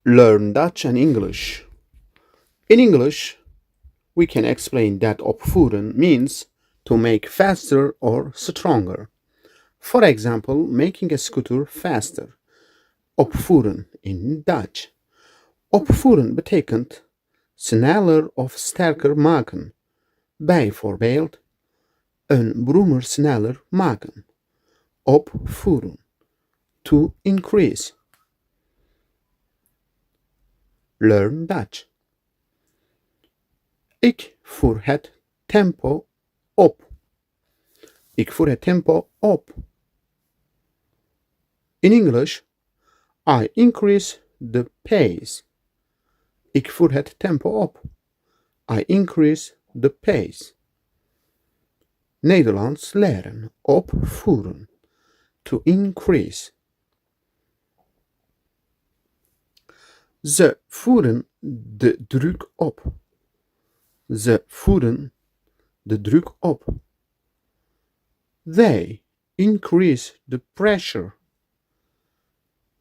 Learn Dutch and English. In English, we can explain that opvoeren means to make faster or stronger. For example, making a scooter faster. Opvoeren in Dutch. Opvoeren betekent sneller of sterker maken. Bijvoorbeeld, een brommer sneller maken. Opvoeren. To increase. Learn Dutch. Ik voer het tempo op. Ik voer het tempo op. In English, I increase the pace. Ik voer het tempo op. I increase the pace. Nederlands leren. Opvoeren. To increase. Ze voeren de druk op. Ze voeren de druk op. They increase the pressure.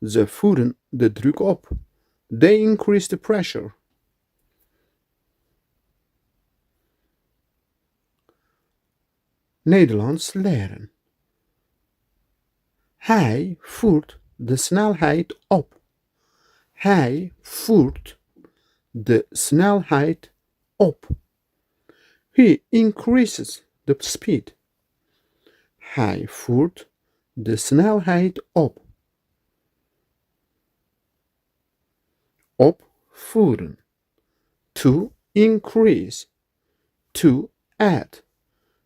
Ze voeren de druk op. They increase the pressure. Nederlands leren. Hij voert de snelheid op. Hij voert de snelheid op. He increases the speed. Hij voert de snelheid op. Opvoeren. To increase. To add.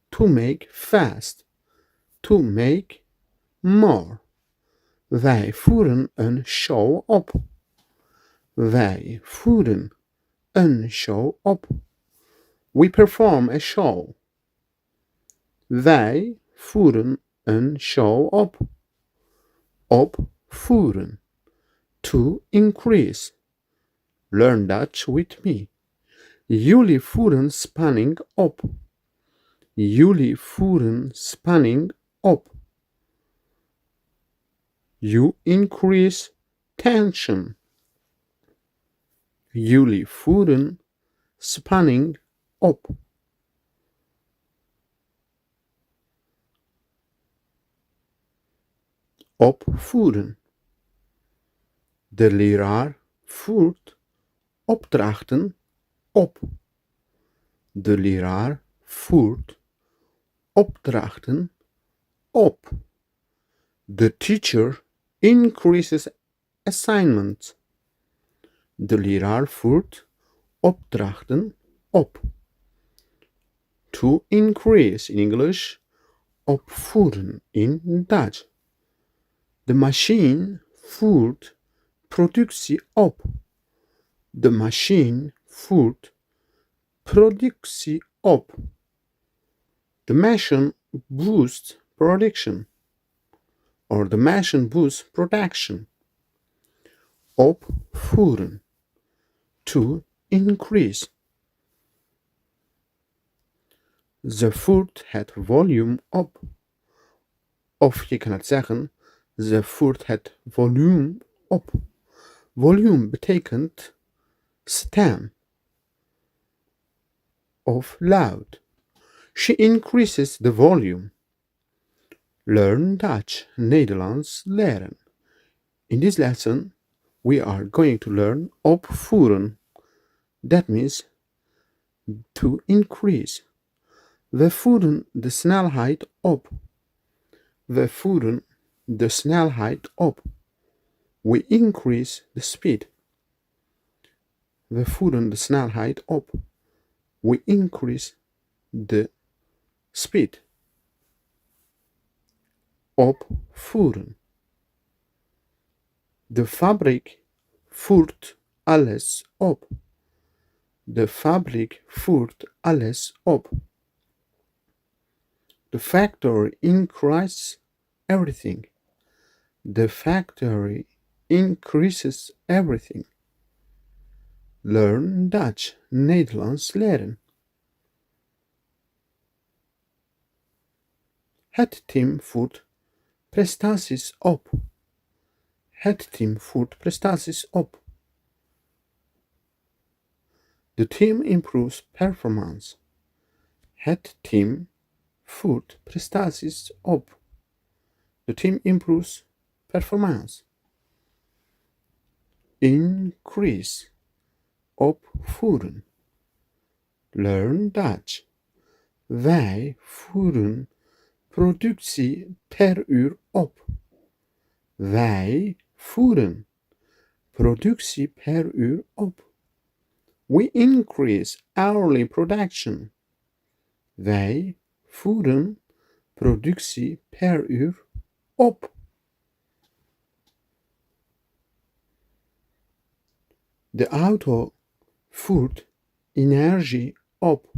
To make fast. To make more. Wij voeren een show op. Wij voeren een show op. We perform a show. Wij voeren een show op. Opvoeren. To increase. Learn Dutch with me. Jullie voeren spanning op. Jullie voeren spanning op. You increase tension. Jullie voeren spanning op. Opvoeren. De leraar voert opdrachten op. De leraar voert opdrachten op. The teacher increases assignments. De leraar voert opdrachten op. To increase in English. Opvoeren in Dutch. De machine voert productie op. De machine voert productie op. The machine boosts production. Or the machine boosts production. Opvoeren. To increase. Ze voert het volume op. Of je kan het zeggen, ze voert het volume op. Volume betekent stem. Of loud. She increases the volume. Learn Dutch, Nederlands leren. In this lesson, we are going to learn opvoeren. That means to increase. We voeren de snelheid op. We voeren de snelheid op. We increase the speed. We voeren de snelheid op. We increase the speed. Opvoeren. De fabriek voert alles op. De fabriek voert alles op. The factory increases everything. The factory increases everything. Learn Dutch, Nederlands leren. Het team voert prestaties op. Het team voert prestaties op. The team improves performance. Het team voert prestaties op. The team improves performance. Increase. Opvoeren. Learn Dutch. Wij voeren productie per uur op. Wij voeren productie per uur op. We increase hourly production. Wij voeren productie per uur op. De auto voert energie op.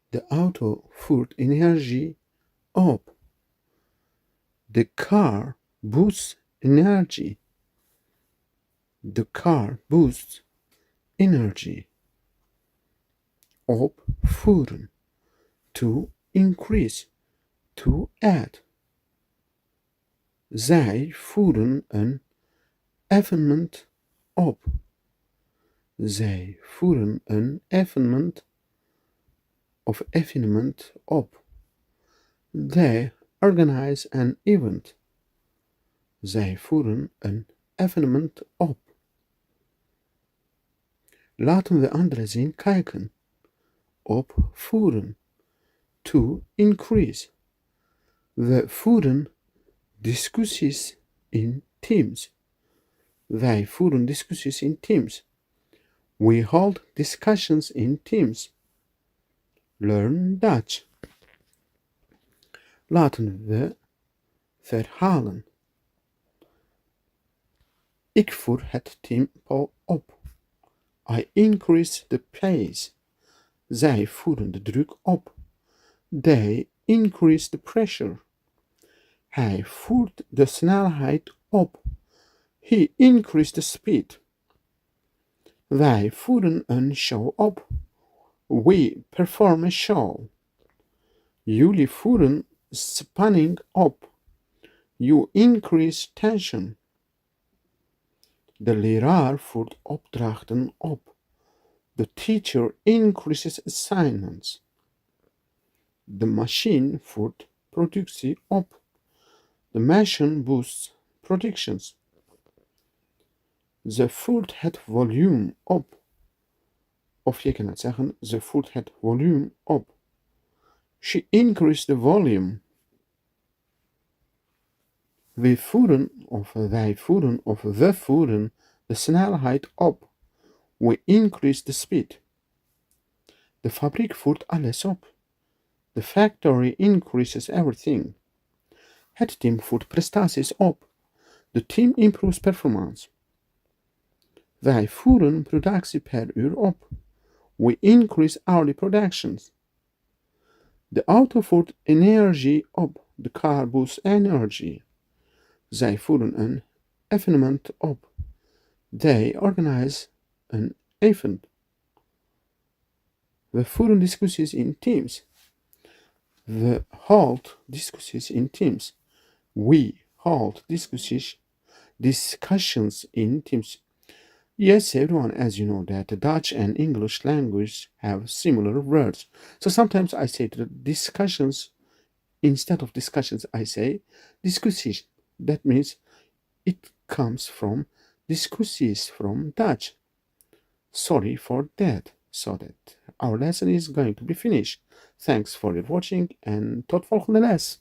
De auto voert energie op. The car boosts energy. The car boosts energy. Opvoeren. To increase. To add. Zij voeren een evenement op. Zij voeren een evenement op. They organize an event. Zij voeren een evenement op. Laten we andere zin kijken. Opvoeren. To increase. We voeren discussies in teams. Wij voeren discussies in teams. We hold discussions in teams. Learn Dutch. Laten we verhalen. Ik voer het tempo op. I increase the pace. Zij voeren de druk op. They increase the pressure. Hij voert de snelheid op. He increased the speed. Wij voeren een show op. We perform a show. Jullie voeren spanning op. You increase tension. De leraar voert opdrachten op. The teacher increases assignments. De machine voert productie op. The machine boosts productions. Ze voert het volume op. Of je kan het zeggen, ze voert het volume op. She increased the volume. Wij voeren of we voeren de snelheid op. We increase the speed. De fabriek voert alles op. The factory increases everything. Het team voert prestaties op. The team improves performance. Wij voeren productie per uur op. We increase hourly productions. De auto voert energie op. The car boosts energy. Zij voeren een evenement op. They organize an event. We voeren discussies in teams. We hold discussies in teams. We hold discussions in teams. Yes, everyone, as you know that the Dutch and English language have similar words. So sometimes I say the discussions, instead of discussions, I say discussies. That means it comes from discussies from Dutch. Sorry for that. So that our lesson is going to be finished. Thanks for your watching and tot volgende les.